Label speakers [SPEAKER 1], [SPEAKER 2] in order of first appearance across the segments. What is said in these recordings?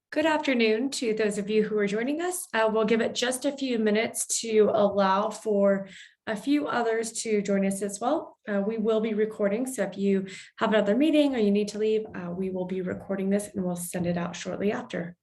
[SPEAKER 1] Good afternoon to those of you who are joining us. We'll give it just a few minutes to allow for a few others to join us as well. We will be recording, so if you have another meeting or you need to leave, we will be recording this and we'll send it out shortly after.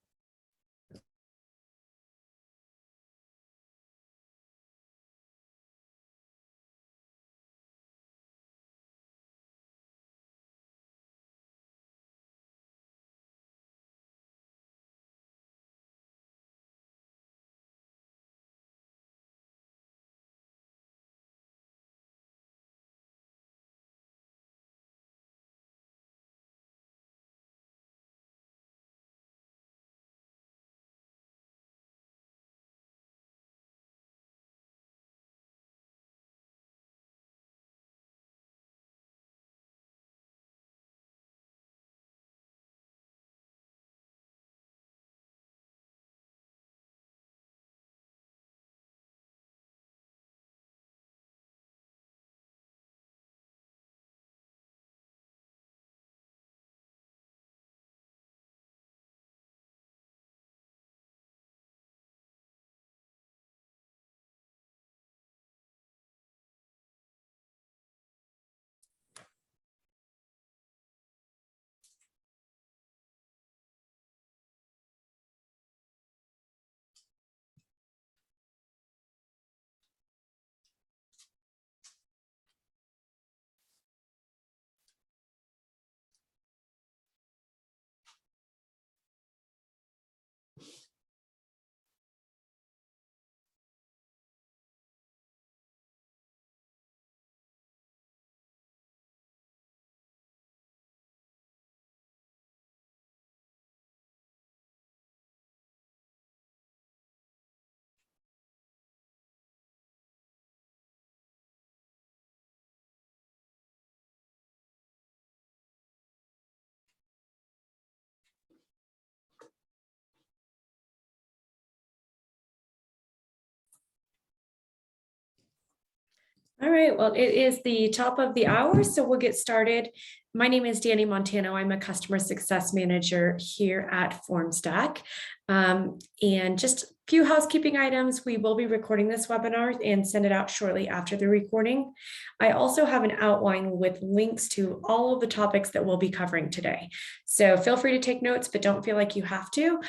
[SPEAKER 1] All right, well, it is the top of the hour, so we'll get started. My name is Danny Montano. I'm a customer success manager here at Formstack. And just a few housekeeping items. We will be recording this webinar and send it out shortly after the recording. I also have an outline with links to all of the topics that we'll be covering today. So feel free to take notes, but don't feel like you have to,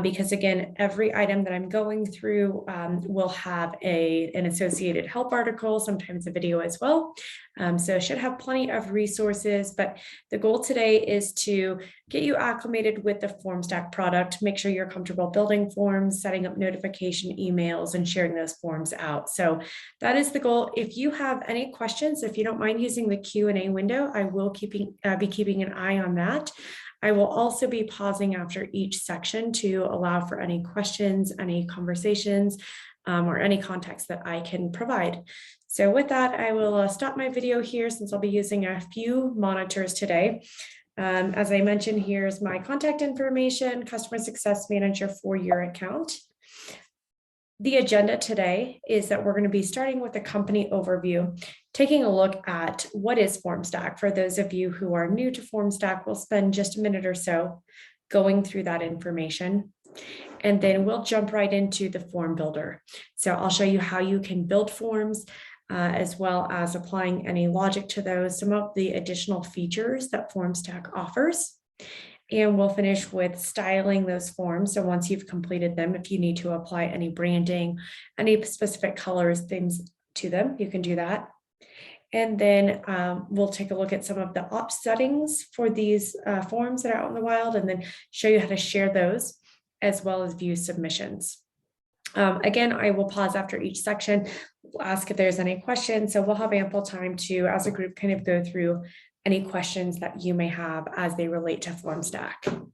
[SPEAKER 1] because again, every item that I'm going through will have an associated help article, sometimes a video as well. So it should have plenty of resources, but the goal today is to get you acclimated with the Formstack product, make sure you're comfortable building forms, setting up notification emails, and sharing those forms out. So that is the goal. If you have any questions, if you don't mind using the Q&A window, I will be keeping an eye on that. I will also be pausing after each section to allow for any questions, any conversations, or any context that I can provide. So with that, I will stop my video here since I'll be using a few monitors today. As I mentioned, here's my contact information, customer success manager for your account. The agenda today is that we're going to be starting with a company overview, taking a look at what is Formstack. For those of you who are new to Formstack, we'll spend just a minute or so going through that information. And then we'll jump right into the form builder. So I'll show you how you can build forms, as well as applying any logic to those, some of the additional features that Formstack offers. And we'll finish with styling those forms. So once you've completed them, if you need to apply any branding, any specific colors, things to them, you can do that. And then we'll take a look at some of the opt settings for these forms that are out in the wild, and then show you how to share those, as well as view submissions. Again, I will pause after each section, ask if there's any questions. So we'll have ample time to, as a group, kind of go through any questions that you may have as they relate to Formstack.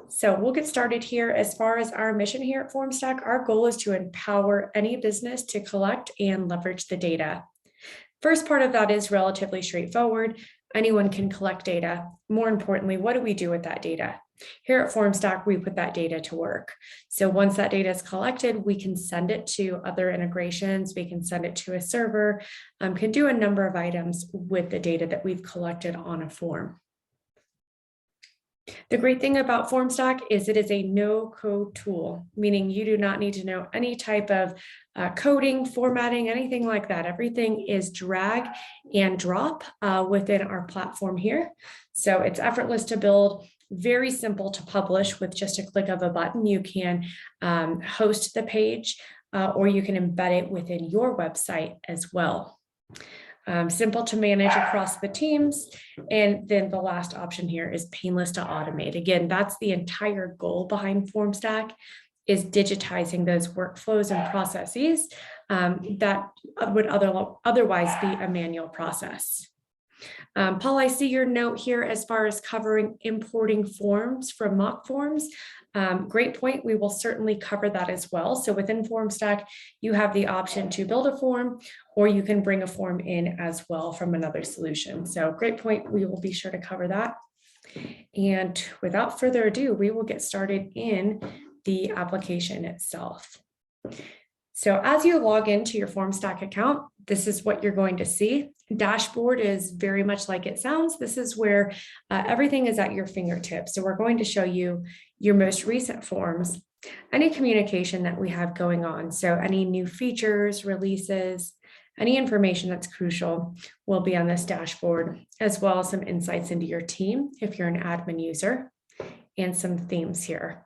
[SPEAKER 1] So we'll get started here. As far as our mission here at Formstack, our goal is to empower any business to collect and leverage the data. First part of that is relatively straightforward. Anyone can collect data. More importantly, what do we do with that data? Here at Formstack, we put that data to work. So once that data is collected, we can send it to other integrations. We can send it to a server, can do a number of items with the data that we've collected on a form. The great thing about Formstack is it is a no-code tool, meaning you do not need to know any type of coding, formatting, anything like that. Everything is drag and drop within our platform here. So it's effortless to build, very simple to publish with just a click of a button. You can host the page or you can embed it within your website as well. Simple to manage across the teams. And then the last option here is painless to automate. Again, that's the entire goal behind Formstack, is digitizing those workflows and processes that would otherwise be a manual process. Paul, I see your note here as far as covering importing forms from mock forms. Great point. We will certainly cover that as well. So within Formstack, you have the option to build a form, or you can bring a form in as well from another solution. So great point. We will be sure to cover that. And without further ado, we will get started in the application itself. So as you log into your Formstack account, this is what you're going to see. Dashboard is very much like it sounds. This is where everything is at your fingertips. So we're going to show you your most recent forms, any communication that we have going on. So any new features, releases, any information that's crucial will be on this dashboard, as well as some insights into your team if you're an admin user, and some themes here.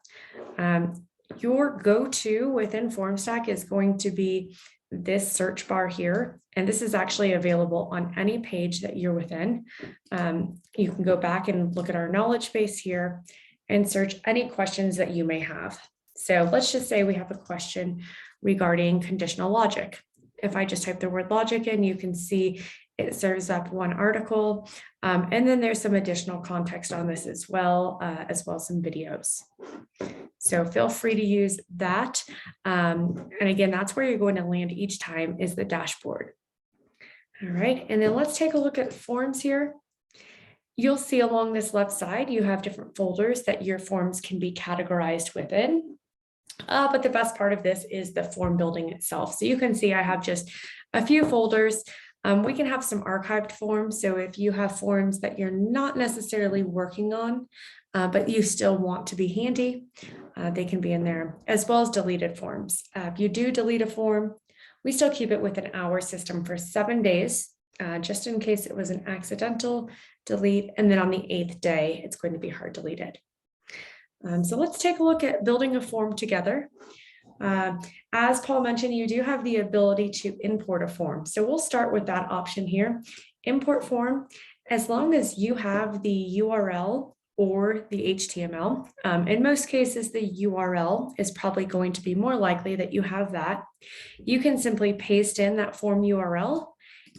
[SPEAKER 1] Your go-to within Formstack is going to be this search bar here. And this is actually available on any page that you're within. You can go back and look at our knowledge base here and search any questions that you may have. So let's just say we have a question regarding conditional logic. If I just type the word logic in, you can see it serves up one article. And then there's some additional context on this as well as some videos. So feel free to use that. And again, that's where you're going to land each time, is the dashboard. All right, and then let's take a look at forms here. You'll see along this left side, you have different folders that your forms can be categorized within. But the best part of this is the form building itself. So you can see I have just a few folders. We can have some archived forms. So if you have forms that you're not necessarily working on, but you still want to be handy, they can be in there, as well as deleted forms. If you do delete a form, we still keep it within our system for 7 days, just in case it was an accidental delete. And then on the 8th day, it's going to be hard deleted. So let's take a look at building a form together. As Paul mentioned, you do have the ability to import a form. So we'll start with that option here, import form. As long as you have the URL or the HTML, in most cases, the URL is probably going to be more likely that you have that. You can simply paste in that form URL,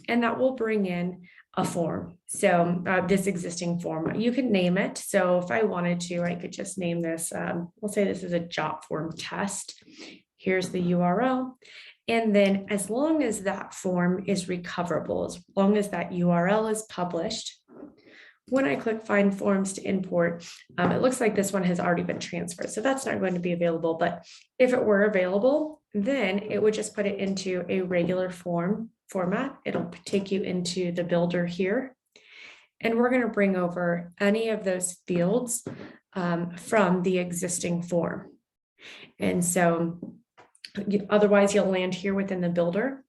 [SPEAKER 1] and that will bring in a form. So this existing form, you can name it. So if I wanted to, I could just name this, we'll say this is a job form test. Here's the URL. And then as long as that form is recoverable, as long as that URL is published, when I click find forms to import, it looks like this one has already been transferred. So that's not going to be available, but if it were available, then it would just put it into a regular format. It'll take you into the builder here. And we're going to bring over any of those fields from the existing form. And so otherwise you'll land here within the builder.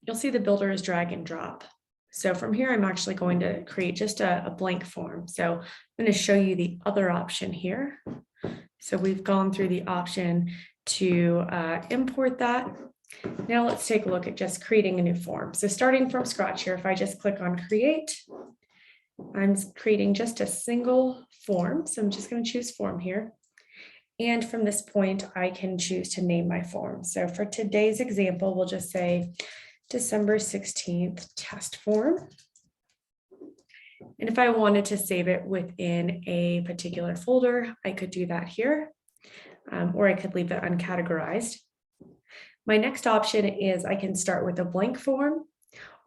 [SPEAKER 1] You'll see the builder is drag and drop. So from here, I'm actually going to create just a blank form. So I'm going to show you the other option here. So we've gone through the option to import that. Now let's take a look at just creating a new form. So starting from scratch here, if I just click on create, I'm creating just a single form. So I'm just going to choose form here. And from this point, I can choose to name my form. So for today's example, we'll just say December 16th test form. And if I wanted to save it within a particular folder, I could do that here, or I could leave it uncategorized. My next option is I can start with a blank form,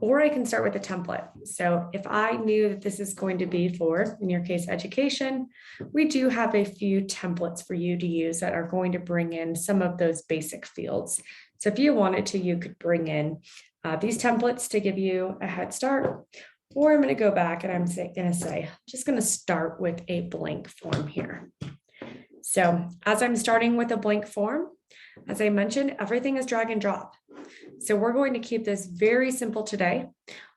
[SPEAKER 1] or I can start with a template. So if I knew that this is going to be for, in your case, education, we do have a few templates for you to use that are going to bring in some of those basic fields. So if you wanted to, you could bring in these templates to give you a head start, Or I'm going to go back and I'm just going to start with a blank form here. So as I'm starting with a blank form, as I mentioned, everything is drag and drop. So we're going to keep this very simple today.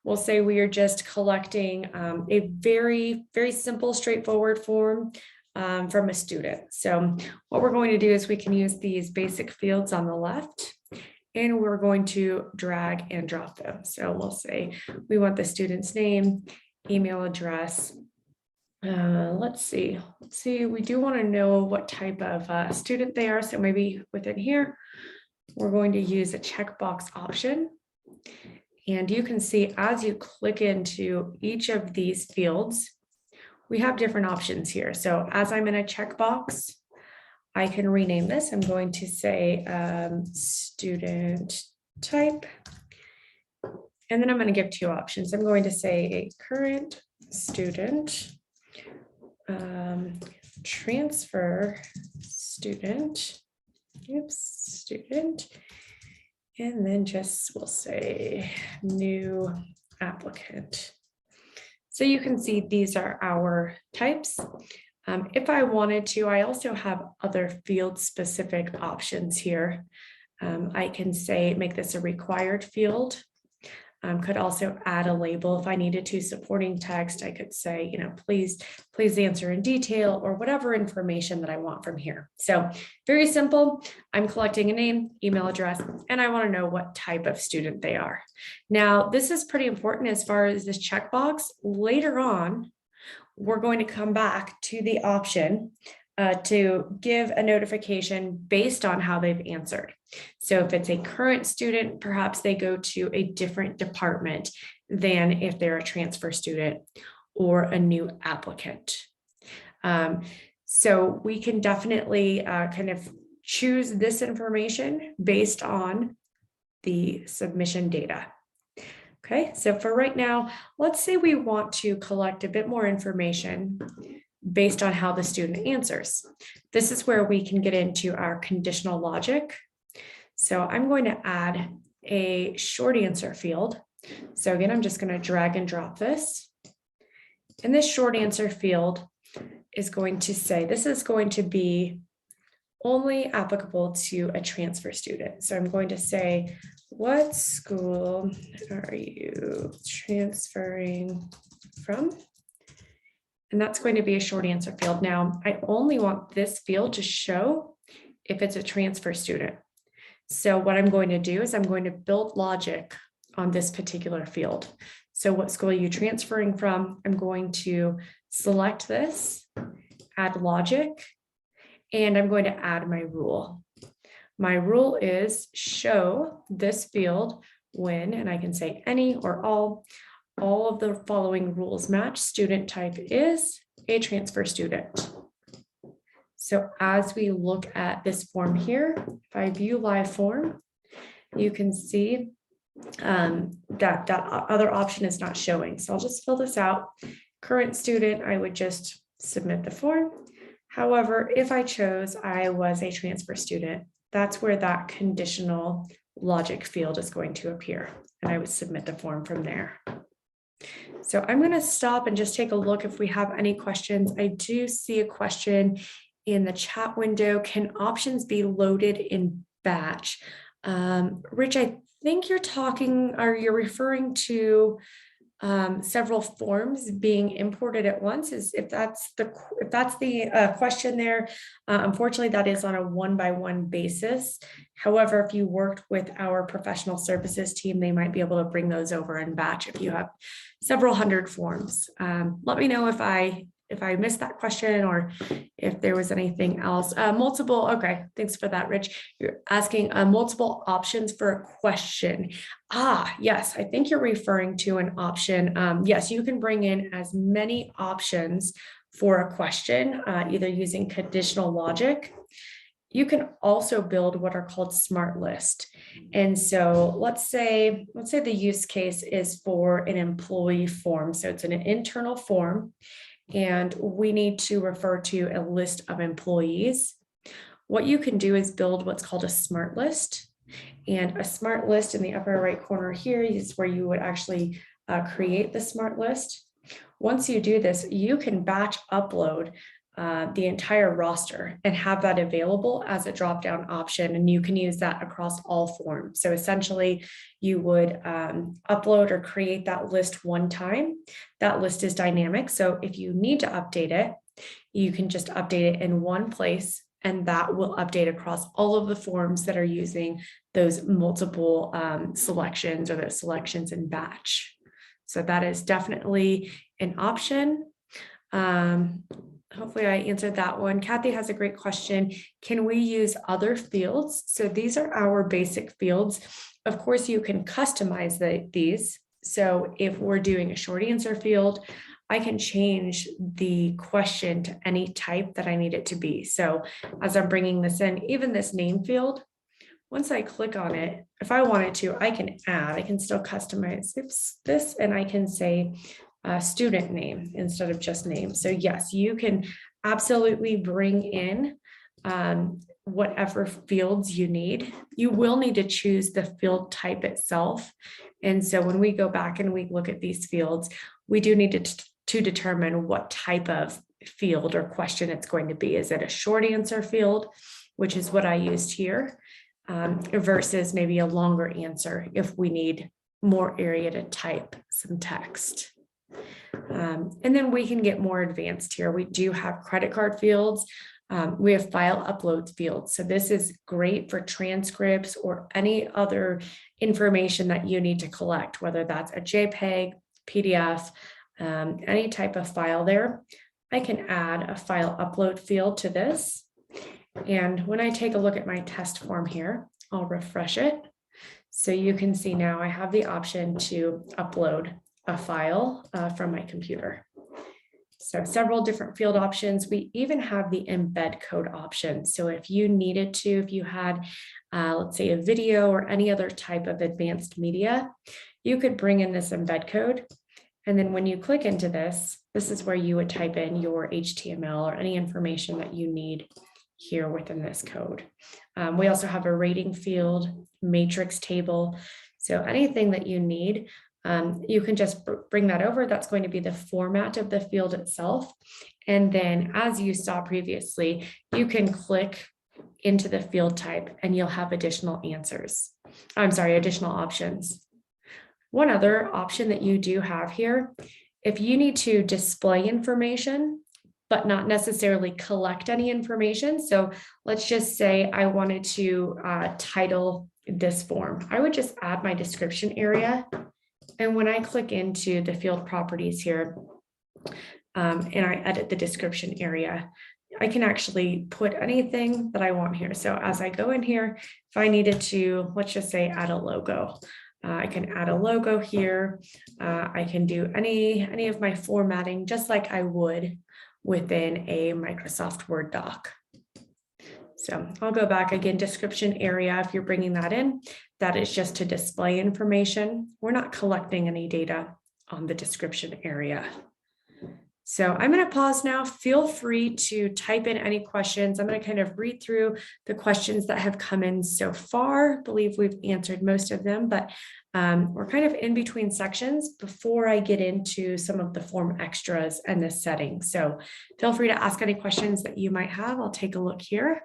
[SPEAKER 1] We'll say we are just collecting a very, very simple, straightforward form from a student. So what we're going to do is we can use these basic fields on the left, and we're going to drag and drop them. So we'll say we want the student's name, email address. Let's see, we do want to know what type of student they are. So maybe within here, we're going to use a checkbox option. And you can see as you click into each of these fields, we have different options here. So as I'm in a checkbox, I can rename this. I'm going to say student type. And then I'm going to give two options. I'm going to say a current student, transfer student, student, and then we'll say new applicant. So you can see these are our types. If I wanted to, I also have other field specific options here. I can say, make this a required field. Could also add a label if I needed to, supporting text. I could say, please answer in detail, or whatever information that I want from here. So very simple. I'm collecting a name, email address, and I want to know what type of student they are. Now, this is pretty important as far as this checkbox. Later on, we're going to come back to the option to give a notification based on how they've answered. So if it's a current student, perhaps they go to a different department than if they're a transfer student or a new applicant. So we can definitely kind of choose this information based on the submission data. Okay, so for right now, let's say we want to collect a bit more information based on how the student answers. This is where we can get into our conditional logic. So I'm going to add a short answer field. So again, I'm just going to drag and drop this. And this short answer field is going to say, this is going to be only applicable to a transfer student. So I'm going to say, what school are you transferring from? And that's going to be a short answer field. Now, I only want this field to show if it's a transfer student. So what I'm going to do is I'm going to build logic on this particular field. So what school are you transferring from? I'm going to select this, add logic, and I'm going to add my rule. My rule is show this field when, and I can say any or all of the following rules match. Student type is a transfer student. So as we look at this form here, if I view live form, you can see that other option is not showing. So I'll just fill this out. Current student, I would just submit the form. However, if I chose I was a transfer student, that's where that conditional logic field is going to appear. And I would submit the form from there. So I'm going to stop and just take a look if we have any questions. I do see a question in the chat window. Can options be loaded in batch? Rich, I think you're referring to several forms being imported at once. If that's the question there, unfortunately, that is on a one-by-one basis. However, if you worked with our professional services team, they might be able to bring those over in batch if you have several hundred forms. Let me know if I missed that question or if there was anything else. Okay, thanks for that, Rich. You're asking multiple options for a question. Yes, I think you're referring to an option. Yes, you can bring in as many options for a question, either using conditional logic. You can also build what are called smart list. And so let's say the use case is for an employee form. So it's an internal form, and we need to refer to a list of employees. What you can do is build what's called a smart list. And a smart list in the upper right corner here is where you would actually create the smart list. Once you do this, you can batch upload the entire roster and have that available as a drop-down option, and you can use that across all forms. So essentially, you would upload or create that list one time. That list is dynamic, so if you need to update it, you can just update it in one place, and that will update across all of the forms that are using those multiple selections or those selections in batch. So that is definitely an option. Hopefully I answered that one. Kathy has a great question. Can we use other fields? So these are our basic fields. Of course, you can customize these. So if we're doing a short answer field, I can change the question to any type that I need it to be. So as I'm bringing this in, even this name field, once I click on it, if I wanted to, I can still customize this, and I can say student name instead of just name. So yes, you can absolutely bring in whatever fields you need. You will need to choose the field type itself. And so when we go back and we look at these fields, we do need to determine what type of field or question it's going to be. Is it a short answer field, which is what I used here, versus maybe a longer answer if we need more area to type some text. And then we can get more advanced here. We do have credit card fields. We have file uploads fields. So this is great for transcripts or any other information that you need to collect, whether that's a JPEG, PDF, any type of file there. I can add a file upload field to this. And when I take a look at my test form here, I'll refresh it. So you can see now I have the option to upload a file from my computer. So several different field options. We even have the embed code option. So if you needed to, if you had, let's say, a video or any other type of advanced media, you could bring in this embed code. And then when you click into this, this is where you would type in your HTML or any information that you need here within this code. We also have a rating field, matrix table. So anything that you need, you can just bring that over. That's going to be the format of the field itself. And then as you saw previously, you can click into the field type and you'll have additional additional options. One other option that you do have here, if you need to display information, but not necessarily collect any information. So let's just say I wanted to title this form. I would just add my description area. And when I click into the field properties here, and I edit the description area, I can actually put anything that I want here. So as I go in here, if I needed to, let's just say add a logo, I can add a logo here. I can do any of my formatting just like I would within a Microsoft Word doc. So I'll go back again, description area, if you're bringing that in, that is just to display information. We're not collecting any data on the description area. So I'm going to pause now. Feel free to type in any questions. I'm going to kind of read through the questions that have come in so far. I believe we've answered most of them, but we're kind of in between sections before I get into some of the form extras and the settings. So feel free to ask any questions that you might have. I'll take a look here.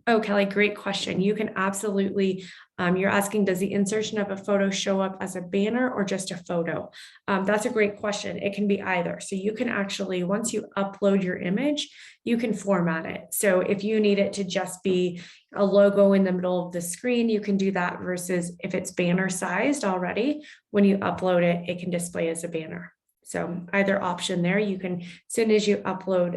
[SPEAKER 1] Oh, Kelly, great question. You can absolutely, you're asking, does the insertion of a photo show up as a banner or just a photo? That's a great question. It can be either. So you can actually, once you upload your image, you can format it. So if you need it to just be a logo in the middle of the screen, you can do that, versus if it's banner sized already, when you upload it, it can display as a banner. So either option there, you can, as soon as you upload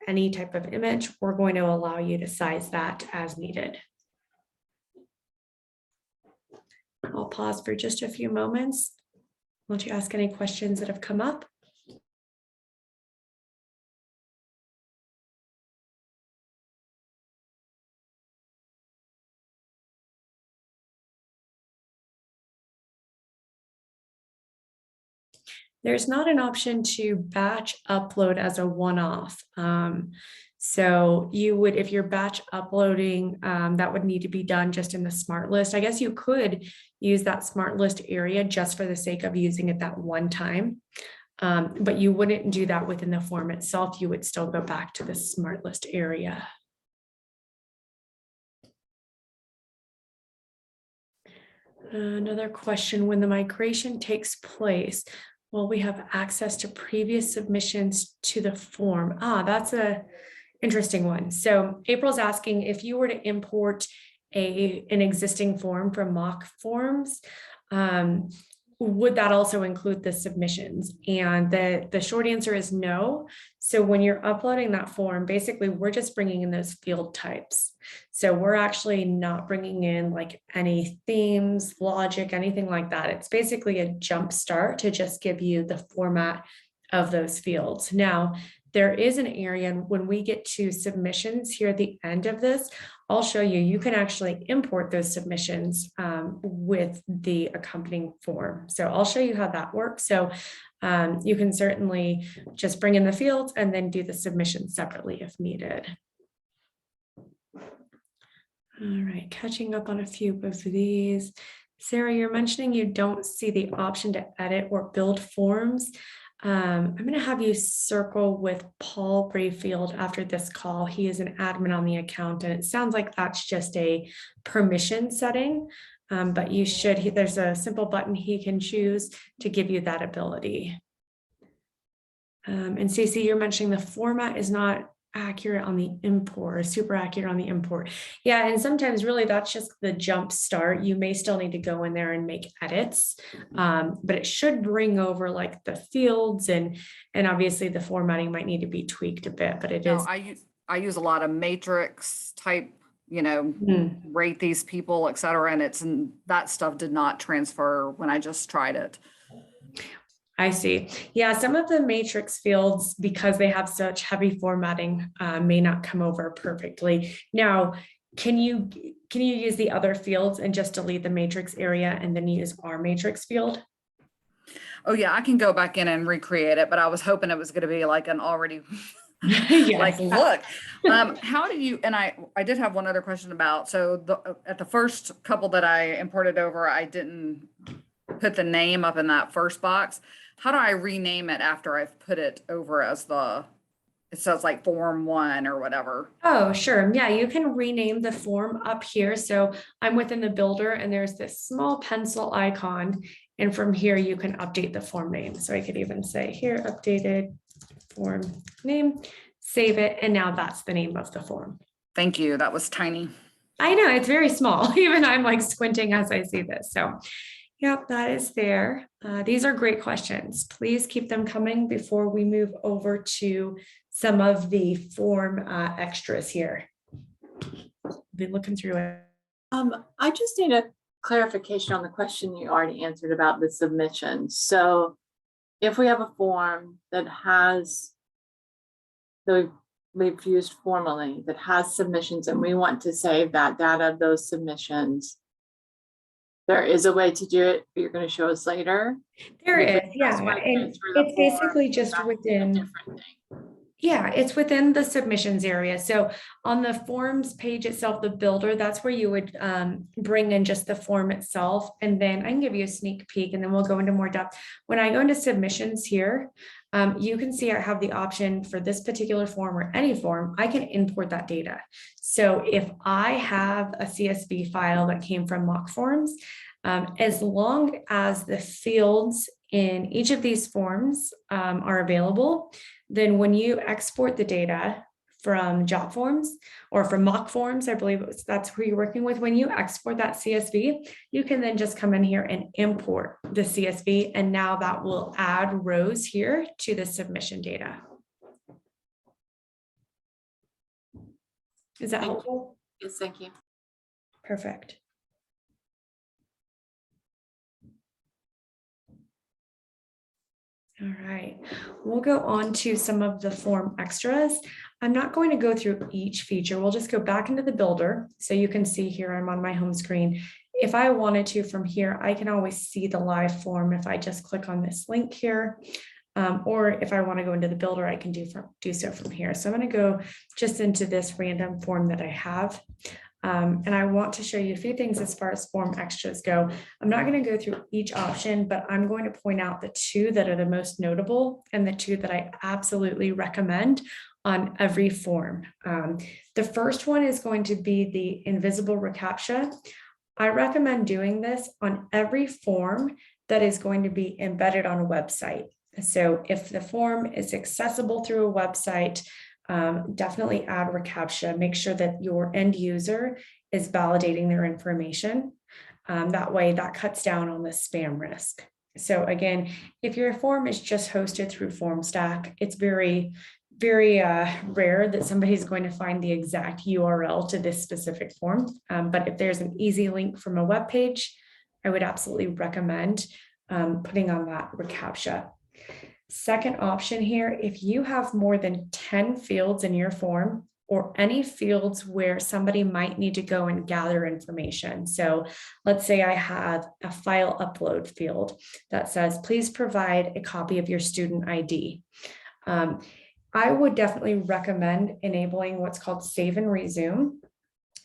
[SPEAKER 1] any type of image, we're going to allow you to size that as needed. I'll pause for just a few moments. Won't you ask any questions that have come up? there's not an option to batch upload as a one-off. So you would, if you're batch uploading, that would need to be done just in the smart list. I guess you could use that smart list area just for the sake of using it that one time. But you wouldn't do that within the form itself. You would still go back to the smart list area. Another question, when the migration takes place, will we have access to previous submissions to the form? That's a interesting one. So April's asking if you were to import an existing form from mock forms, would that also include the submissions? And the short answer is no. So when you're uploading that form, basically we're just bringing in those field types. So we're actually not bringing in like any themes, logic, anything like that. It's basically a jump start to just give you the format of those fields. Now, there is an area, and when we get to submissions here at the end of this, I'll show you, you can actually import those submissions with the accompanying form. So I'll show you how that works. So you can certainly just bring in the fields and then do the submission separately if needed. All right, catching up on a few of these. Sarah, you're mentioning you don't see the option to edit or build forms. I'm going to have you circle with Paul Brayfield after this call. He is an admin on the account, and it sounds like that's just a permission setting, but you should, there's a simple button he can choose to give you that ability. And Stacey, you're mentioning the format is not accurate on the import, or super accurate on the import. Yeah, and sometimes really that's just the jump start. You may still need to go in there and make edits, but it should bring over like the fields, and obviously the formatting might need to be tweaked a bit, but it is.
[SPEAKER 2] I use a lot of matrix type, rate these people, et cetera, and that stuff did not transfer when I just tried it.
[SPEAKER 1] I see. Yeah, some of the matrix fields, because they have such heavy formatting, may not come over perfectly. Now, can you use the other fields and just delete the matrix area and then use our matrix field?
[SPEAKER 2] Oh yeah, I can go back in and recreate it, but I was hoping it was going to be like an already
[SPEAKER 1] yes.
[SPEAKER 2] like, look, how do you, and I did have one other question about, so at the first couple that I imported over, I didn't put the name up in that first box. How do I rename it after I've put it over as it says like form 1 or whatever?
[SPEAKER 1] Oh, sure. Yeah, you can rename the form up here. So I'm within the builder and there's this small pencil icon. And from here, you can update the form name. So I could even say here, updated form name, save it. And now that's the name of the form.
[SPEAKER 2] Thank you. That was tiny.
[SPEAKER 1] I know, it's very small. Even I'm like squinting as I see this. So yep, that is there. These are great questions. Please keep them coming before we move over to some of the form extras here. Been looking through it.
[SPEAKER 3] I just need a clarification on the question you already answered about the submission. So if we have a form that we've used formally that has submissions and we want to save that data of those submissions, there is a way to do it, but you're going to show us later.
[SPEAKER 1] There is, yeah. And it's basically just within, yeah, it's within the submissions area. So on the forms page itself, the builder, that's where you would bring in just the form itself. And then I can give you a sneak peek and then we'll go into more depth. When I go into submissions here, you can see I have the option for this particular form or any form, I can import that data. So if I have a CSV file that came from mock forms, as long as the fields in each of these forms are available, then when you export the data from job forms or from mock forms, I believe that's who you're working with. When you export that CSV, you can then just come in here and import the CSV. And now that will add rows here to the submission data. Is that helpful?
[SPEAKER 3] Yes, thank you.
[SPEAKER 1] Perfect. All right, we'll go on to some of the form extras. I'm not going to go through each feature. We'll just go back into the builder. So you can see here, I'm on my home screen. If I wanted to from here, I can always see the live form if I just click on this link here. Or if I want to go into the builder, I can do so from here. So I'm going to go just into this random form that I have. And I want to show you a few things as far as form extras go. I'm not going to go through each option, but I'm going to point out the two that are the most notable and the two that I absolutely recommend on every form. The first one is going to be the invisible reCAPTCHA. I recommend doing this on every form that is going to be embedded on a website. So if the form is accessible through a website, definitely add reCAPTCHA. Make sure that your end user is validating their information. That way that cuts down on the spam risk. So again, if your form is just hosted through Formstack, it's very rare that somebody's going to find the exact URL to this specific form. But if there's an easy link from a web page, I would absolutely recommend putting on that reCAPTCHA. Second option here, if you have more than 10 fields in your form or any fields where somebody might need to go and gather information. So let's say I have a file upload field that says, please provide a copy of your student ID. I would definitely recommend enabling what's called save and resume.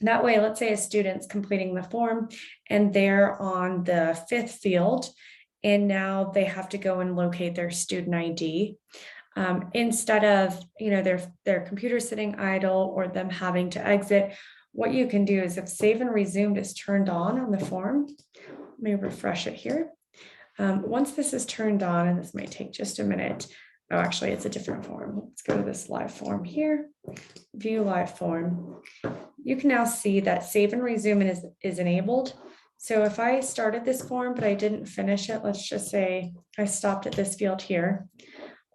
[SPEAKER 1] That way, let's say a student's completing the form and they're on the 5th field, and now they have to go and locate their student ID. Instead of their computer sitting idle or them having to exit, what you can do is if save and resume is turned on the form, let me refresh it here. Once this is turned on, and this might take just a minute. Oh, actually, it's a different form. Let's go to this live form here. View live form. You can now see that save and resume is enabled. So if I started this form, but I didn't finish it, let's just say I stopped at this field here,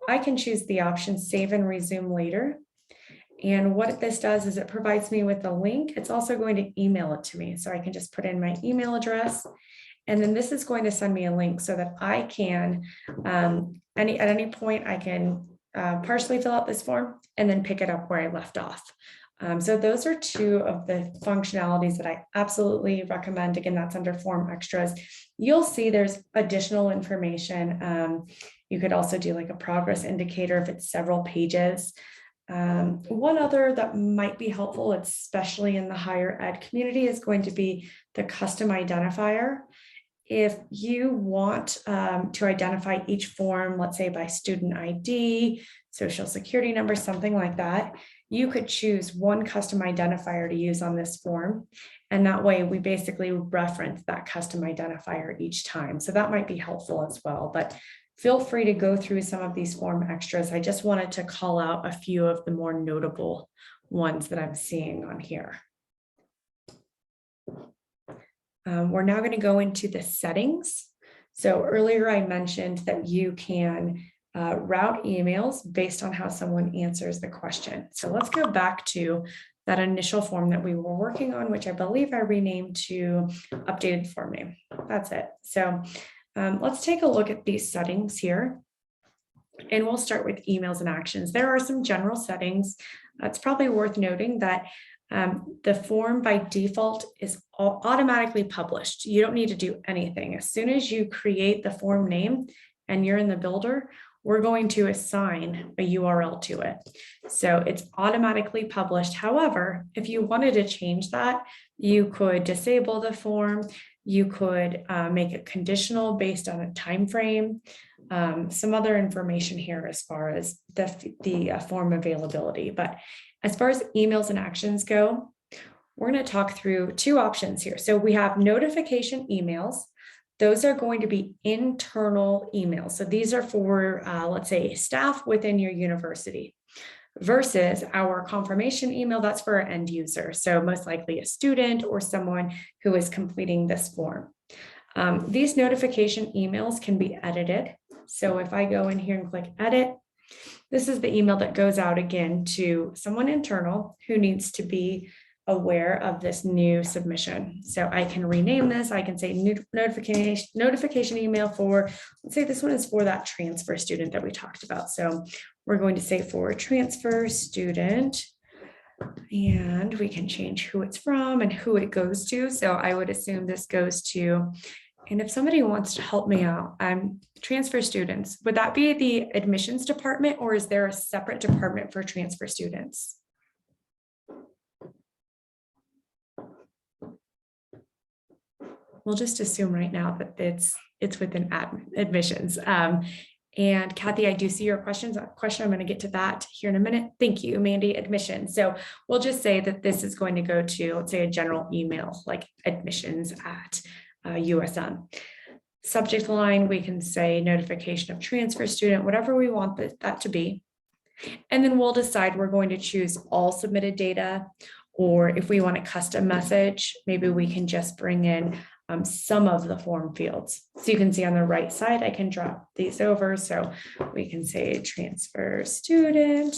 [SPEAKER 1] I can choose the option save and resume later. And what this does is it provides me with a link. It's also going to email it to me. So I can just put in my email address. And then this is going to send me a link so that I can, at any point, I can partially fill out this form and then pick it up where I left off. So those are two of the functionalities that I absolutely recommend. Again, that's under form extras. You'll see there's additional information. You could also do like a progress indicator if it's several pages. One other that might be helpful, especially in the higher ed community, is going to be the custom identifier. If you want to identify each form, let's say by student ID, social security number, something like that, you could choose one custom identifier to use on this form. And that way we basically reference that custom identifier each time. So that might be helpful as well, but feel free to go through some of these form extras. I just wanted to call out a few of the more notable ones that I'm seeing on here. We're now going to go into the settings. So earlier I mentioned that you can route emails based on how someone answers the question. So let's go back to that initial form that we were working on, which I believe I renamed to updated form name. That's it. So let's take a look at these settings here. And we'll start with emails and actions. There are some general settings. It's probably worth noting that the form by default is automatically published. You don't need to do anything. As soon as you create the form name and you're in the builder, we're going to assign a URL to it. So it's automatically published. However, if you wanted to change that, you could disable the form. You could make it conditional based on a time frame. Some other information here as far as the form availability. But as far as emails and actions go, we're going to talk through two options here. So we have notification emails. Those are going to be internal emails. So these are for, let's say, staff within your university versus our confirmation email. That's for our end user. So most likely a student or someone who is completing this form. These notification emails can be edited. So if I go in here and click edit, this is the email that goes out again to someone internal who needs to be aware of this new submission. So I can rename this. I can say notification email for, let's say this one is for that transfer student that we talked about. So we're going to say for transfer student And we can change who it's from and who it goes to. So I would assume this goes to, and if somebody wants to help me out, transfer students, would that be the admissions department, or is there a separate department for transfer students? We'll just assume right now that it's within admissions. And Kathy, I do see your question. I'm going to get to that here in a minute. Thank you, Mandy. Admission. So we'll just say that this is going to go to, let's say, a general email like admissions at USM. Subject line, we can say notification of transfer student, whatever we want that to be. And then we'll decide we're going to choose all submitted data, or if we want a custom message, maybe we can just bring in some of the form fields. So you can see on the right side, I can drop these over. So we can say transfer student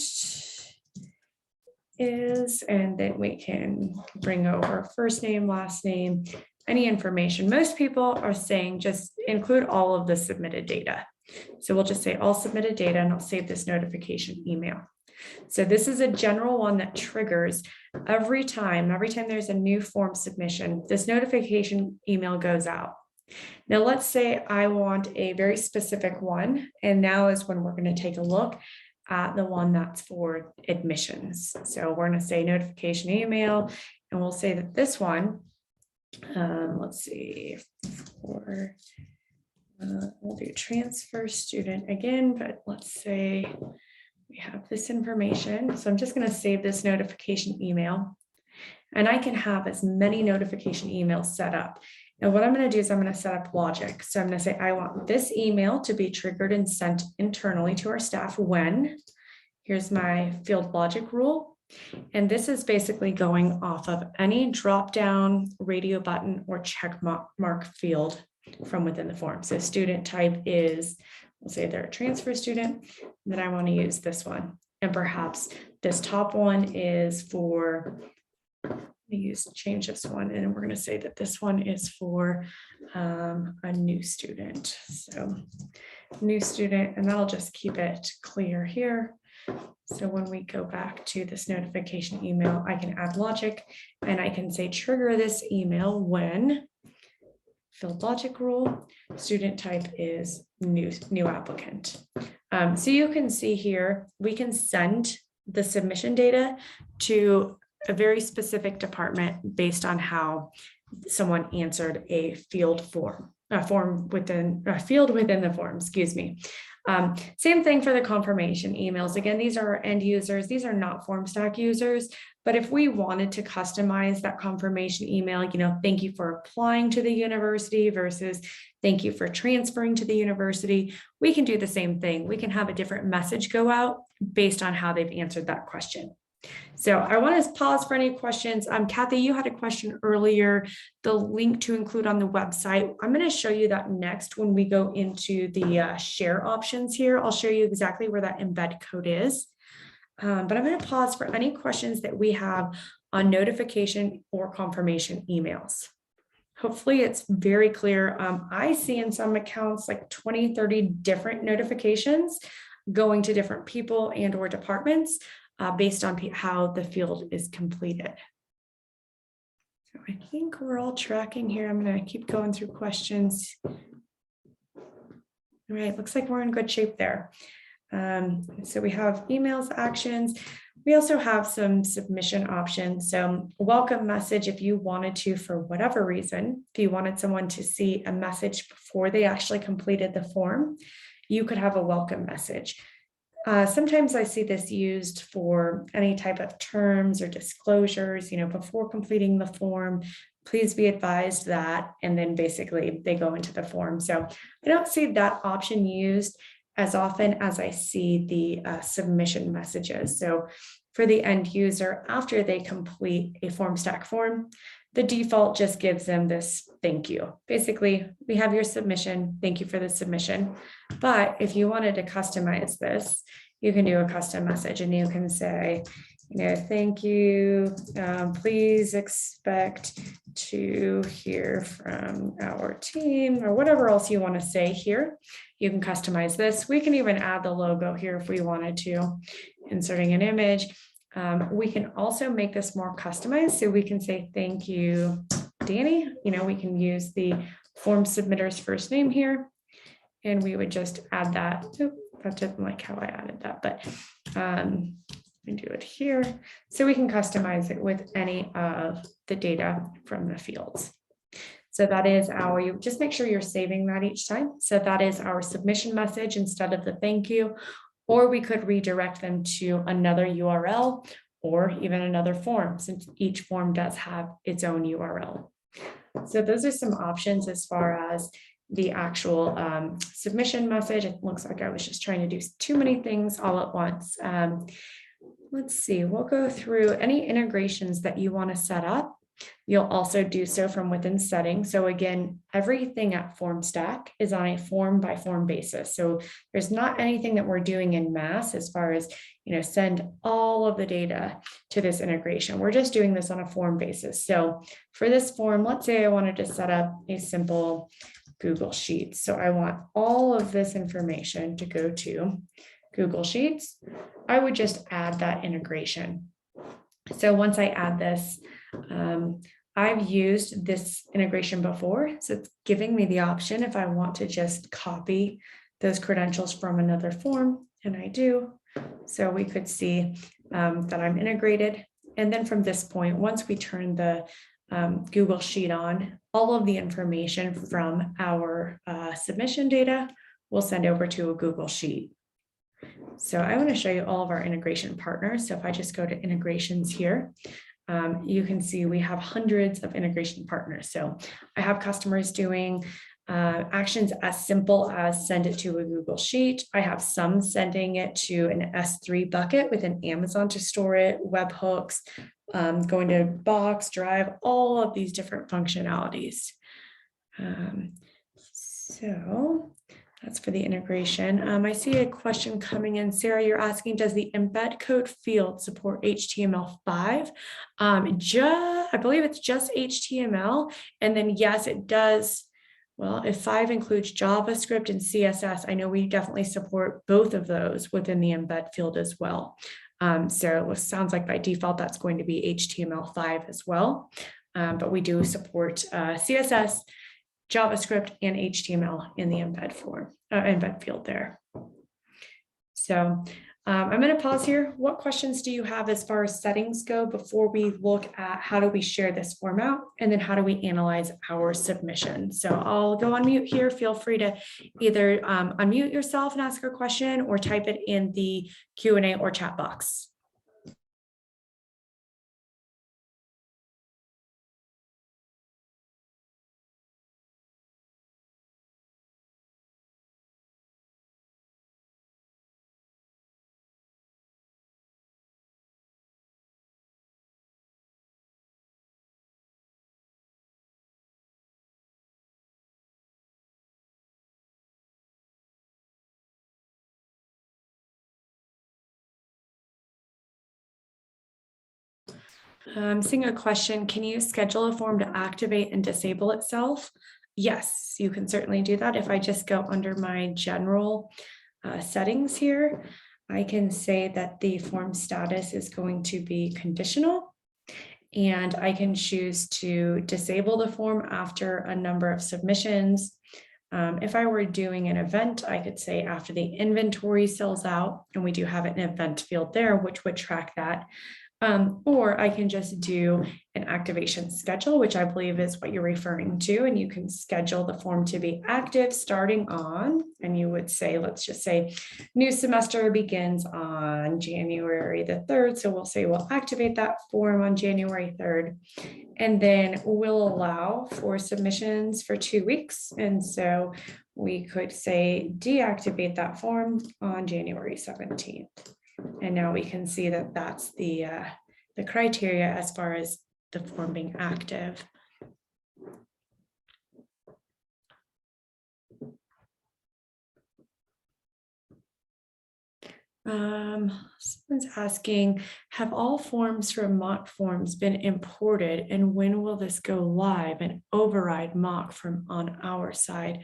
[SPEAKER 1] is, and then we can bring over first name, last name, any information. Most people are saying just include all of the submitted data. So we'll just say all submitted data, and I'll save this notification email. So this is a general one that triggers every time there's a new form submission, this notification email goes out. Now, let's say I want a very specific one, and now is when we're going to take a look at the one that's for admissions. So we're going to say notification email, and we'll say that this one, let's see, we'll do transfer student again, but let's say we have this information. So I'm just going to save this notification email, and I can have as many notification emails set up. And what I'm going to do is I'm going to set up logic. So I'm going to say, I want this email to be triggered and sent internally to our staff when, here's my field logic rule. And this is basically going off of any drop-down radio button or check mark field from within the form. So student type is, we'll say they're a transfer student, then I want to use this one. And perhaps this top one is for, change this one, and we're going to say that this one is for a new student. So new student, and that'll just keep it clear here. So when we go back to this notification email, I can add logic, and I can say trigger this email when field logic rule, student type is new applicant. So you can see here, we can send the submission data to a very specific department based on how someone answered a field form, a field within the form, excuse me. Same thing for the confirmation emails. Again, these are our end users. These are not Formstack users, but if we wanted to customize that confirmation email, thank you for applying to the university versus thank you for transferring to the university, we can do the same thing. We can have a different message go out based on how they've answered that question. So I want to pause for any questions. Kathy, you had a question earlier, the link to include on the website. I'm going to show you that next when we go into the share options here. I'll show you exactly where that embed code is. But I'm going to pause for any questions that we have on notification or confirmation emails. Hopefully it's very clear. I see in some accounts like 20, 30 different notifications going to different people and or departments. Based on how the field is completed. So I think we're all tracking here. I'm going to keep going through questions. All right, looks like we're in good shape there. So we have emails, actions. We also have some submission options. So welcome message, if you wanted to, for whatever reason, if you wanted someone to see a message before they actually completed the form, you could have a welcome message. Sometimes I see this used for any type of terms or disclosures, before completing the form, please be advised that, and then basically they go into the form. So I don't see that option used as often as I see the submission messages. So for the end user, after they complete a Formstack form, the default just gives them this thank you. Basically, we have your submission. Thank you for the submission. But if you wanted to customize this, you can do a custom message, and you can say, thank you. Please expect to hear from our team, or whatever else you want to say here. You can customize this. We can even add the logo here if we wanted to, inserting an image. We can also make this more customized. So we can say, thank you, Danny. We can use the form submitter's first name here. And we would just add that. Oh, that didn't like how I added that, but we do it here. So we can customize it with any of the data from the fields. So that is you just make sure you're saving that each time. So that is our submission message instead of the thank you, or we could redirect them to another URL or even another form, since each form does have its own URL. So those are some options as far as the actual submission message. It looks like I was just trying to do too many things all at once. Let's see, we'll go through any integrations that you want to set up. You'll also do so from within settings. So again, everything at Formstack is on a form by form basis. So there's not anything that we're doing in mass as far as, send all of the data to this integration. We're just doing this on a form basis. So for this form, let's say I wanted to set up a simple Google Sheets. So I want all of this information to go to Google Sheets. I would just add that integration. So once I add this, I've used this integration before, so it's giving me the option if I want to just copy those credentials from another form, and I do. So we could see that I'm integrated. And then from this point, once we turn the Google Sheet on, all of the information from our submission data will send over to a Google Sheet. So I want to show you all of our integration partners. So if I just go to integrations here, you can see we have hundreds of integration partners. So I have customers doing actions as simple as send it to a Google Sheet. I have some sending it to an S3 bucket within Amazon to store it, webhooks, going to Box, Drive, all of these different functionalities. So that's for the integration. I see a question coming in. Sarah, you're asking, does the embed code field support HTML5? I believe it's just HTML. And then yes, it does. Well, if 5 includes JavaScript and CSS, I know we definitely support both of those within the embed field as well. So it sounds like by default, that's going to be HTML5 as well. But we do support CSS, JavaScript, and HTML in the embed field there. So I'm going to pause here. What questions do you have as far as settings go before we look at how do we share this form out, and then how do we analyze our submission? So I'll go on mute here. Feel free to either unmute yourself and ask a question or type it in the Q&A or chat box. I'm seeing a question, can you schedule a form to activate and disable itself? Yes, you can certainly do that. If I just go under my general settings here, I can say that the form status is going to be conditional, and I can choose to disable the form after a number of submissions. If I were doing an event, I could say after the inventory sells out, and we do have an event field there, which would track that. Or I can just do an activation schedule, which I believe is what you're referring to, and you can schedule the form to be active starting on, and you would say, let's just say new semester begins on January the 3rd. So we'll say we'll activate that form on January 3rd, and then we'll allow for submissions for 2 weeks. And so we could say deactivate that form on January 17th. And now we can see that that's the criteria as far as the form being active. Someone's asking, have all forms from mock forms been imported, and when will this go live and override mock from on our side?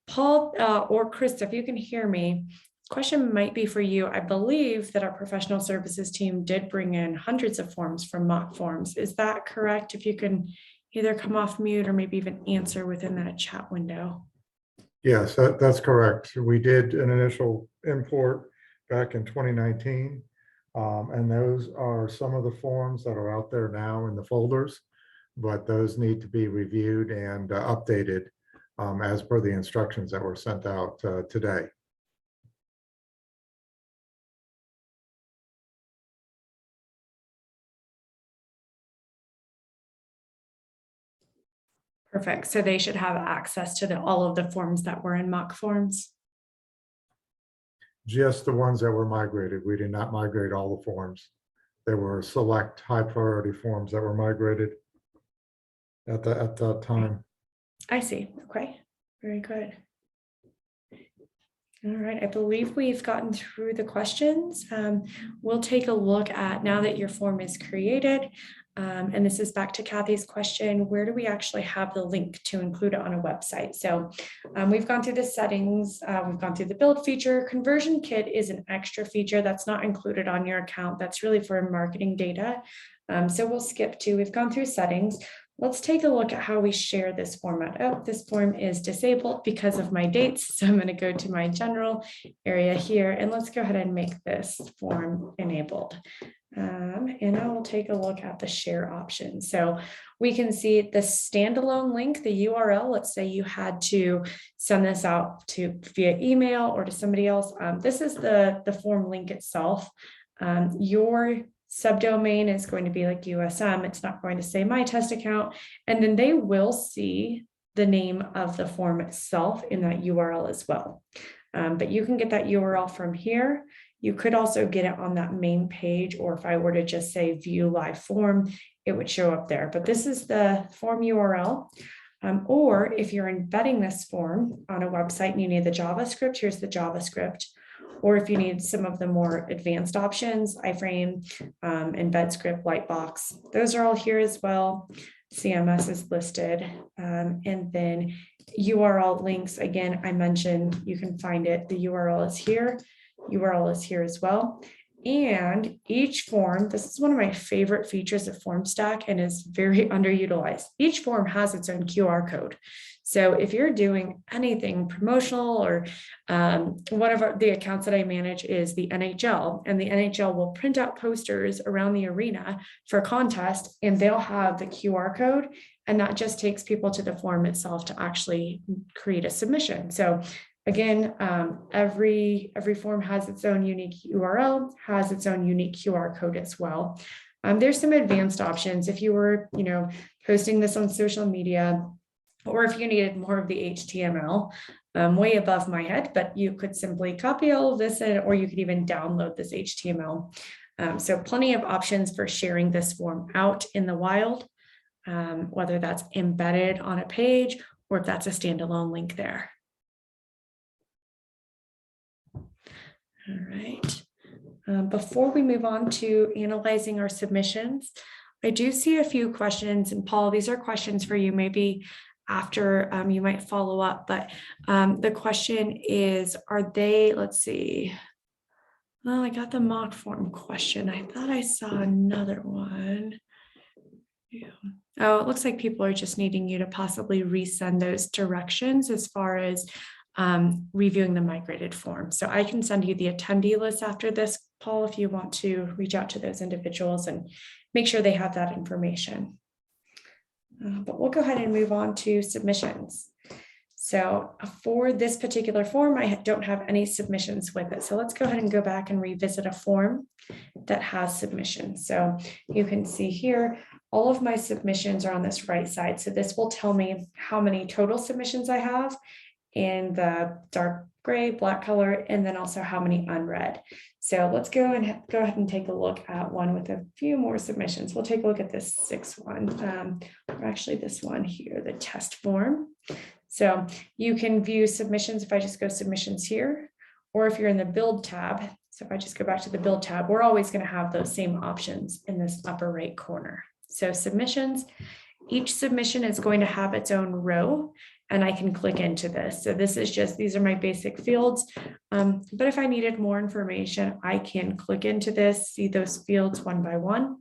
[SPEAKER 1] Paul or Chris, if you can hear me, question might be for you. I believe that our professional services team did bring in hundreds of forms from mock forms. Is that correct? If you can either come off mute or maybe even answer within that chat window.
[SPEAKER 4] Yes, that's correct. We did an initial import back in 2019. And those are some of the forms that are out there now in the folders, but those need to be reviewed and updated as per the instructions that were sent out today.
[SPEAKER 1] Perfect. So they should have access to all of the forms that were in mock forms.
[SPEAKER 4] Just the ones that were migrated. We did not migrate all the forms. There were select high priority forms that were migrated at that time.
[SPEAKER 1] I see. Okay, very good. All right, I believe we've gotten through the questions. We'll take a look at, now that your form is created, and this is back to Kathy's question, where do we actually have the link to include it on a website? So we've gone through the settings, we've gone through the build feature. Conversion kit is an extra feature that's not included on your account. That's really for marketing data. So we'll skip to, we've gone through settings. Let's take a look at how we share this format. Oh, this form is disabled because of my dates. So I'm going to go to my general area here, and let's go ahead and make this form enabled. And I will take a look at the share option. So we can see the standalone link, the URL. Let's say you had to send this out to via email or to somebody else. This is the form link itself. Your subdomain is going to be like USM. It's not going to say my test account. And then they will see the name of the form itself in that URL as well. But you can get that URL from here. You could also get it on that main page, or if I were to just say view live form, it would show up there. But this is the form URL. Or if you're embedding this form on a website and you need the JavaScript, here's the JavaScript. Or if you need some of the more advanced options, iframe, embed script, Lightbox, those are all here as well. CMS is listed. And then URL links, again, I mentioned you can find it. The URL is here. URL is here as well. And each form, this is one of my favorite features of Formstack and is very underutilized. Each form has its own QR code. So if you're doing anything promotional, or one of the accounts that I manage is the NHL, and the NHL will print out posters around the arena for a contest, and they'll have the QR code, and that just takes people to the form itself to actually create a submission. So again, every form has its own unique URL, has its own unique QR code as well. There's some advanced options if you were, posting this on social media, or if you needed more of the HTML, way above my head, but you could simply copy all of this, or you could even download this HTML. So plenty of options for sharing this form out in the wild, whether that's embedded on a page or if that's a standalone link there. All right. Before we move on to analyzing our submissions, I do see a few questions, and Paul, these are questions for you maybe after you might follow up, but the question is, are they, let's see. Well, I got the mock form question. I thought I saw another one. Yeah. Oh, it looks like people are just needing you to possibly resend those directions as far as reviewing the migrated form. So I can send you the attendee list after this, Paul, if you want to reach out to those individuals and make sure they have that information. But we'll go ahead and move on to submissions. So for this particular form, I don't have any submissions with it. So let's go ahead and go back and revisit a form that has submissions. So you can see here, all of my submissions are on this right side. So this will tell me how many total submissions I have in the dark gray, black color, and then also how many unread. So let's go ahead and take a look at one with a few more submissions. We'll take a look at this 6th one, or actually this one here, the test form. So you can view submissions if I just go submissions here, or if you're in the build tab. So if I just go back to the build tab, we're always going to have those same options in this upper right corner. So submissions, each submission is going to have its own row, and I can click into this. So this is just, these are my basic fields. But if I needed more information, I can click into this, see those fields one by one.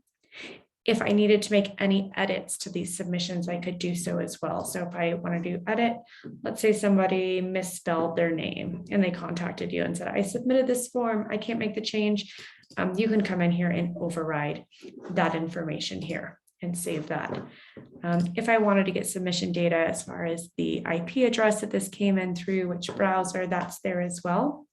[SPEAKER 1] If I needed to make any edits to these submissions, I could do so as well. So if I want to do edit, let's say somebody misspelled their name and they contacted you and said, I submitted this form, I can't make the change. You can come in here and override that information here and save that. If I wanted to get submission data as far as the IP address that this came in through, which browser, that's there as well.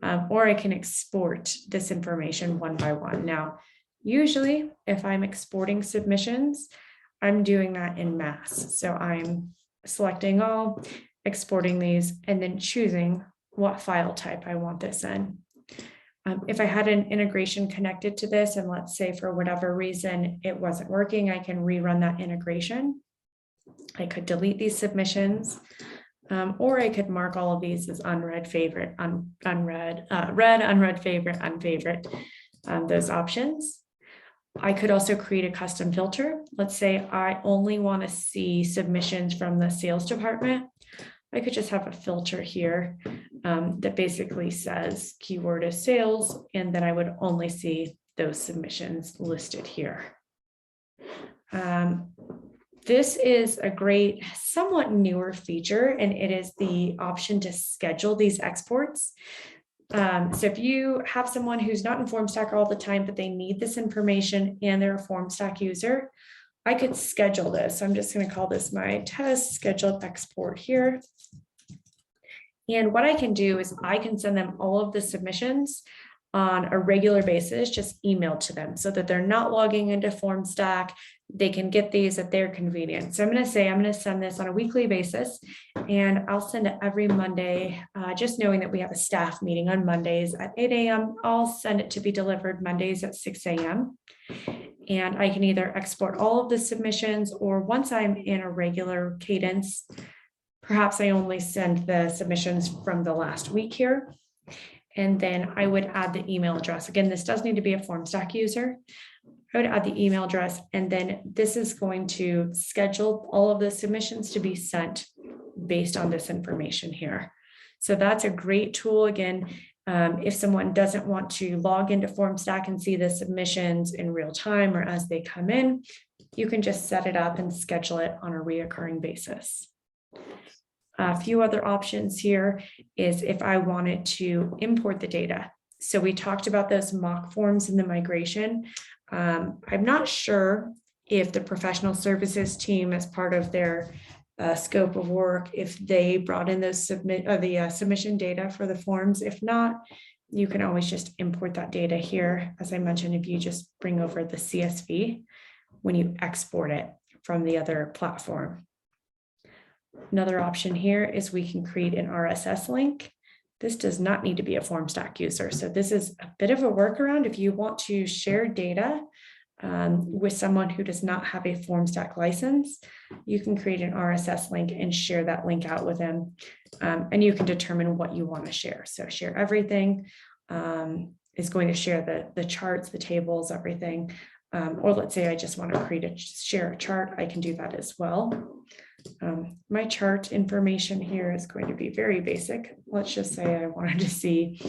[SPEAKER 1] Or I can export this information one by one. Now, usually if I'm exporting submissions, I'm doing that in mass. So I'm selecting all, exporting these, and then choosing what file type I want this in. If I had an integration connected to this, and let's say for whatever reason it wasn't working, I can rerun that integration. I could delete these submissions, or I could mark all of these as unread, favorite, read, unread, favorite, unfavorite, those options. I could also create a custom filter. Let's say I only want to see submissions from the sales department. I could just have a filter here that basically says keyword is sales, and then I would only see those submissions listed here. This is a great, somewhat newer feature, and it is the option to schedule these exports. So if you have someone who's not in Formstack all the time, but they need this information and they're a Formstack user, I could schedule this. I'm just going to call this my test scheduled export here. And what I can do is I can send them all of the submissions on a regular basis, just emailed to them so that they're not logging into Formstack. They can get these at their convenience. So I'm going to say I'm going to send this on a weekly basis, and I'll send it every Monday, just knowing that we have a staff meeting on Mondays at 8 a.m. I'll send it to be delivered Mondays at 6 a.m. And I can either export all of the submissions, or once I'm in a regular cadence, perhaps I only send the submissions from the last week here. And then I would add the email address. Again, this does need to be a Formstack user. I would add the email address, and then this is going to schedule all of the submissions to be sent based on this information here. So that's a great tool. Again, if someone doesn't want to log into Formstack and see the submissions in real time or as they come in, you can just set it up and schedule it on a reoccurring basis. A few other options here is if I wanted to import the data. So we talked about those mock forms in the migration. I'm not sure if the professional services team, as part of their scope of work, if they brought in those submission data for the forms. If not, you can always just import that data here. As I mentioned, if you just bring over the CSV when you export it from the other platform. Another option here is we can create an RSS link. This does not need to be a Formstack user. So this is a bit of a workaround if you want to share data with someone who does not have a Formstack license. You can create an RSS link and share that link out with them. And you can determine what you want to share. So share everything is going to share the charts, the tables, everything. Or let's say I just want to share a chart. I can do that as well. My chart information here is going to be very basic. Let's just say I wanted to see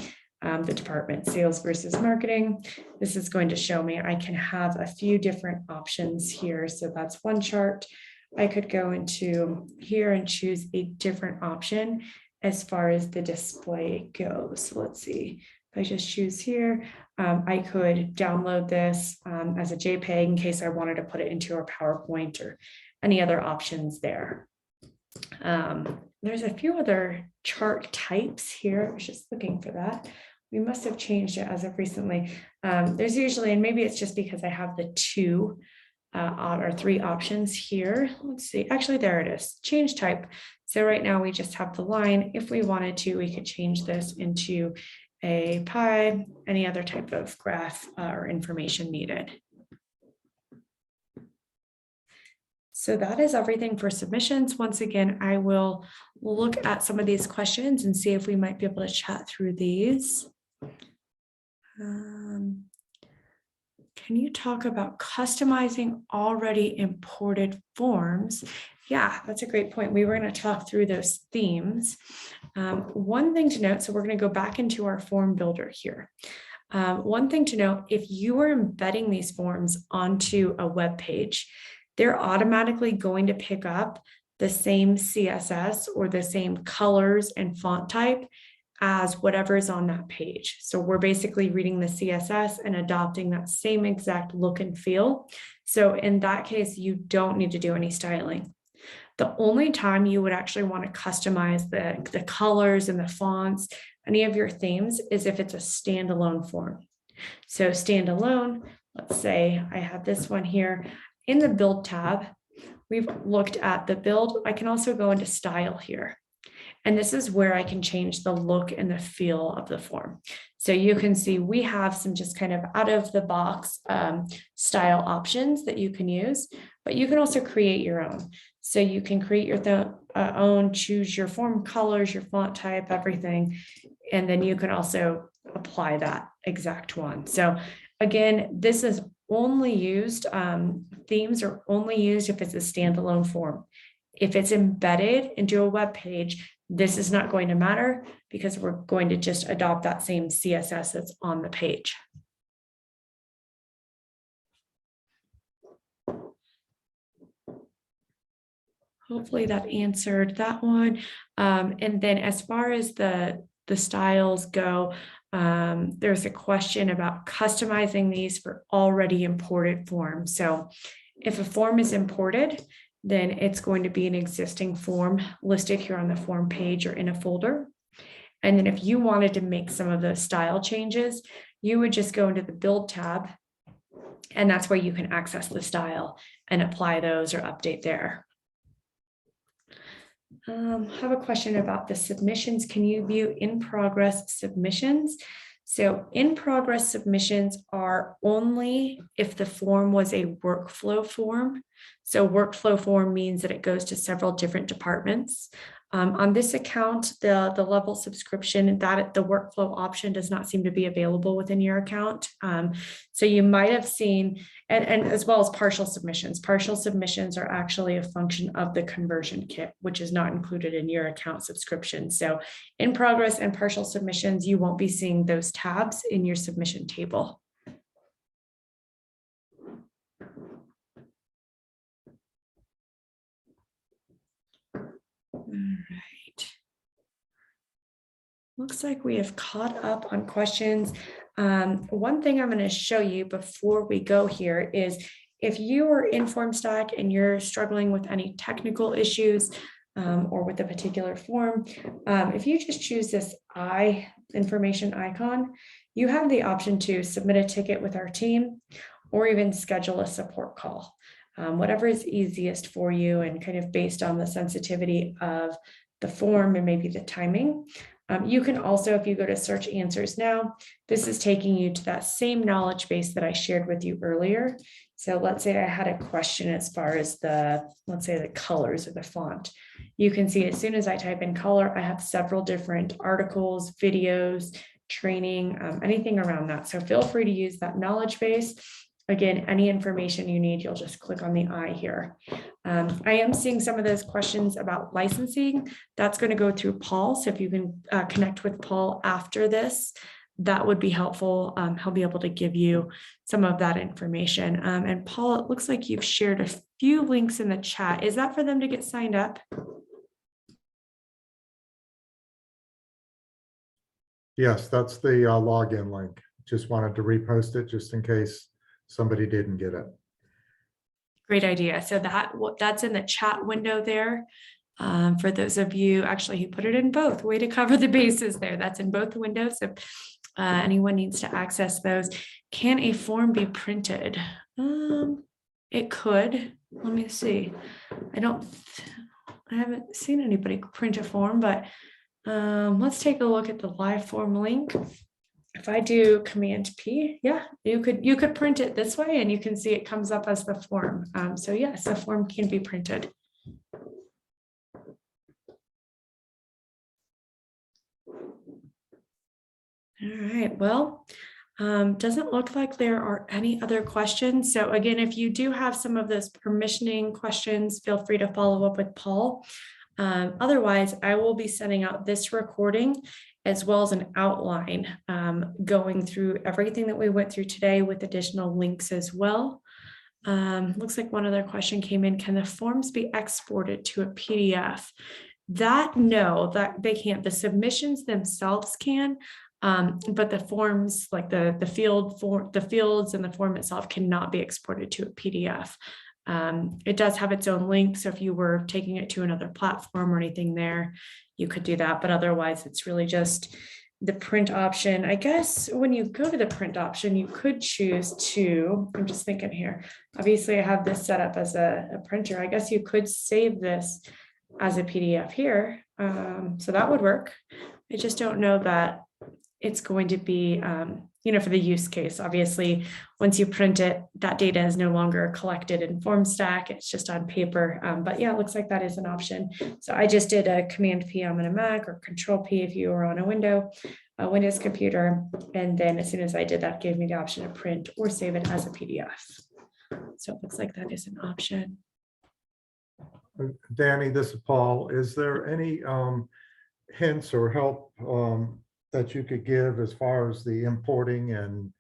[SPEAKER 1] the department sales versus marketing. This is going to show me I can have a few different options here. So that's one chart. I could go into here and choose a different option as far as the display goes. So let's see. If I just choose here, I could download this as a JPEG in case I wanted to put it into a PowerPoint or any other options there. There's a few other chart types here. I was just looking for that. We must have changed it as of recently. There's usually, and maybe it's just because I have the 2 or 3 options here. Let's see, actually there it is, change type. So right now we just have the line. If we wanted to, we could change this into a pie, any other type of graph or information needed. So that is everything for submissions. Once again, I will look at some of these questions and see if we might be able to chat through these. Can you talk about customizing already imported forms Yeah, that's a great point. We were going to talk through those themes. One thing to note, so we're going to go back into our form builder here. One thing to note, if you are embedding these forms onto a web page, they're automatically going to pick up the same CSS or the same colors and font type as whatever is on that page. So we're basically reading the CSS and adopting that same exact look and feel. So in that case, you don't need to do any styling. The only time you would actually want to customize the colors and the fonts, any of your themes, is if it's a standalone form. So standalone, let's say I have this one here in the build tab. We've looked at the build. I can also go into style here. And this is where I can change the look and the feel of the form. So you can see we have some just kind of out of the box style options that you can use, but you can also create your own. So you can create your own, choose your form colors, your font type, everything. And then you can also apply that exact one. So again, this is only used, themes are only used if it's a standalone form. If it's embedded into a web page, this is not going to matter because we're going to just adopt that same CSS that's on the page. Hopefully that answered that one. And then as far as the styles go, there's a question about customizing these for already imported forms. So if a form is imported, then it's going to be an existing form listed here on the form page or in a folder. And then if you wanted to make some of those style changes, you would just go into the build tab, and that's where you can access the style and apply those or update there. I have a question about the submissions. Can you view in progress submissions? So in progress submissions are only if the form was a workflow form. So workflow form means that it goes to several different departments. On this account, the level subscription, that the workflow option does not seem to be available within your account. So you might have seen, and as well as partial submissions. Partial submissions are actually a function of the conversion kit, which is not included in your account subscription. So in progress and partial submissions, you won't be seeing those tabs in your submission table. All right. Looks like we have caught up on questions. One thing I'm going to show you before we go here is if you are in Formstack and you're struggling with any technical issues or with a particular form, if you just choose this information icon, you have the option to submit a ticket with our team or even schedule a support call. Whatever is easiest for you and kind of based on the sensitivity of the form and maybe the timing. You can also, if you go to search answers now, this is taking you to that same knowledge base that I shared with you earlier. So let's say I had a question as far as let's say the colors of the font. You can see as soon as I type in color, I have several different articles, videos, training, anything around that. So feel free to use that knowledge base. Again, any information you need, you'll just click on the I here. I am seeing some of those questions about licensing. That's going to go through Paul. So if you can connect with Paul after this, that would be helpful. He'll be able to give you some of that information. And Paul, it looks like you've shared a few links in the chat. Is that for them to get signed up?
[SPEAKER 4] Yes, that's the login link. Just wanted to repost it just in case somebody didn't get it.
[SPEAKER 1] Great idea. So that's in the chat window there. For those of you actually who put it in both, way to cover the bases there. That's in both windows. If anyone needs to access those. Can a form be printed? It could. Let me see. I haven't seen anybody print a form, but let's take a look at the live form link. If I do Command P, yeah, you could print it this way and you can see it comes up as the form. So yes, the form can be printed. All right, well, Doesn't look like there are any other questions. So again, if you do have some of those permissioning questions, feel free to follow up with Paul. Otherwise, I will be sending out this recording as well as an outline going through everything that we went through today with additional links as well. Looks like one other question came in. Can the forms be exported to a PDF? No, that they can't. The submissions themselves can, but the forms, like the fields and the form itself cannot be exported to a PDF. It does have its own link. So if you were taking it to another platform or anything there, you could do that. But otherwise, it's really just the print option. I guess when you go to the print option, you could choose to, I'm just thinking here, obviously I have this set up as a printer. I guess you could save this as a PDF here. So that would work. I just don't know that it's going to be, for the use case. Obviously, once you print it, that data is no longer collected in Formstack. It's just on paper. But yeah, it looks like that is an option. So I just did a Command P on a Mac, or Control P if you were on a Windows computer. And then as soon as I did that, gave me the option to print or save it as a PDF. So it looks like that is an option.
[SPEAKER 4] Danny, this is Paul. Is there any hints or help that you could give as far as the importing and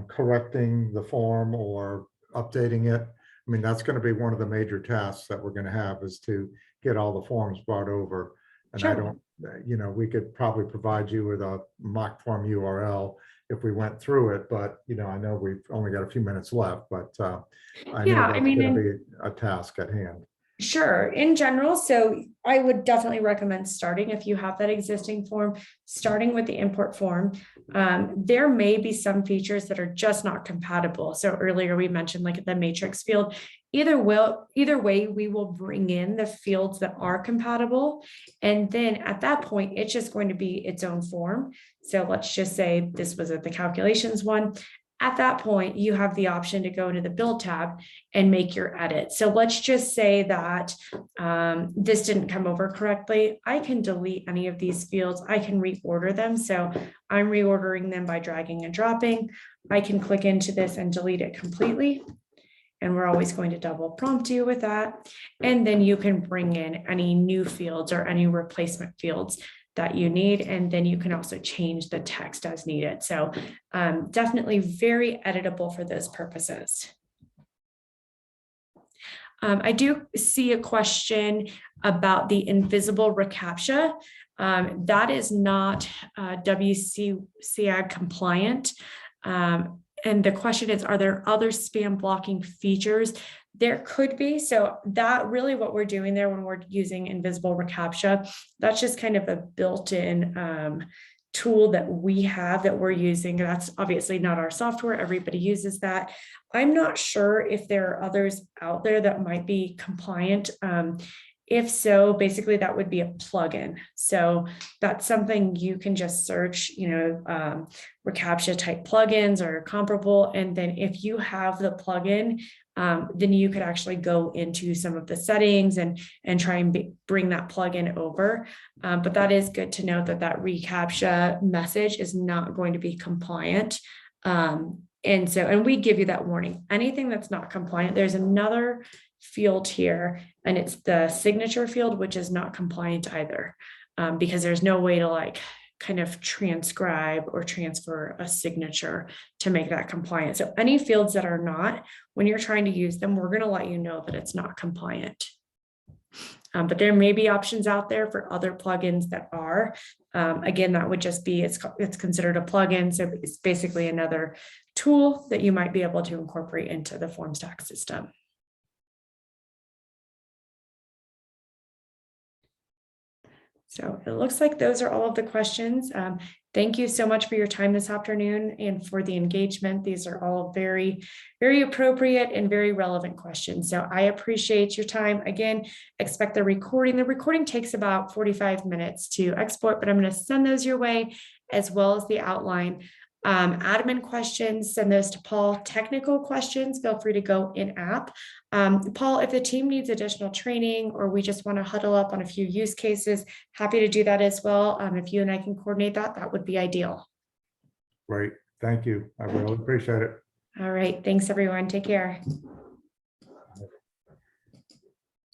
[SPEAKER 4] correcting the form or updating it? I mean, that's going to be one of the major tasks that we're going to have, is to get all the forms brought over. And
[SPEAKER 1] Sure.
[SPEAKER 4] I don't, we could probably provide you with a mock form URL if we went through it, but I know we've only got a few minutes left, but I know that's going to be a task at hand.
[SPEAKER 1] Sure, in general. So I would definitely recommend starting, if you have that existing form, starting with the import form. There may be some features that are just not compatible. So earlier we mentioned like the matrix field. Either way, we will bring in the fields that are compatible. And then at that point, it's just going to be its own form. So let's just say this was the calculations one. At that point, you have the option to go into the build tab and make your edit. So let's just say that this didn't come over correctly. I can delete any of these fields. I can reorder them. So I'm reordering them by dragging and dropping. I can click into this and delete it completely. And we're always going to double prompt you with that. And then you can bring in any new fields or any replacement fields that you need. And then you can also change the text as needed. So definitely very editable for those purposes. I do see a question about the invisible reCAPTCHA. That is not WCAG compliant. And the question is, are there other spam blocking features? There could be. So that really what we're doing there when we're using invisible reCAPTCHA, that's just kind of a built-in tool that we have that we're using. That's obviously not our software. Everybody uses that. I'm not sure if there are others out there that might be compliant. If so, basically that would be a plugin. So that's something you can just search, reCAPTCHA type plugins or comparable. And then if you have the plugin, then you could actually go into some of the settings and try and bring that plugin over. But that is good to know that reCAPTCHA message is not going to be compliant. And we give you that warning. Anything that's not compliant, there's another field here, and it's the signature field, which is not compliant either, because there's no way to kind of transcribe or transfer a signature to make that compliant. So any fields that are not, when you're trying to use them, we're going to let you know that it's not compliant. But there may be options out there for other plugins that are. Again, that would just be, it's considered a plugin. So it's basically another tool that you might be able to incorporate into the Formstack system. So it looks like those are all of the questions. Thank you so much for your time this afternoon and for the engagement. These are all very, very appropriate and very relevant questions. So I appreciate your time. Again, expect the recording. The recording takes about 45 minutes to export, but I'm going to send those your way as well as the outline. Admin questions, send those to Paul. Technical questions, feel free to go in app. Paul, if the team needs additional training or we just want to huddle up on a few use cases, happy to do that as well. If you and I can coordinate that, that would be ideal.
[SPEAKER 4] Right. Thank you. I really appreciate it.
[SPEAKER 1] All right. Thanks, everyone. Take care.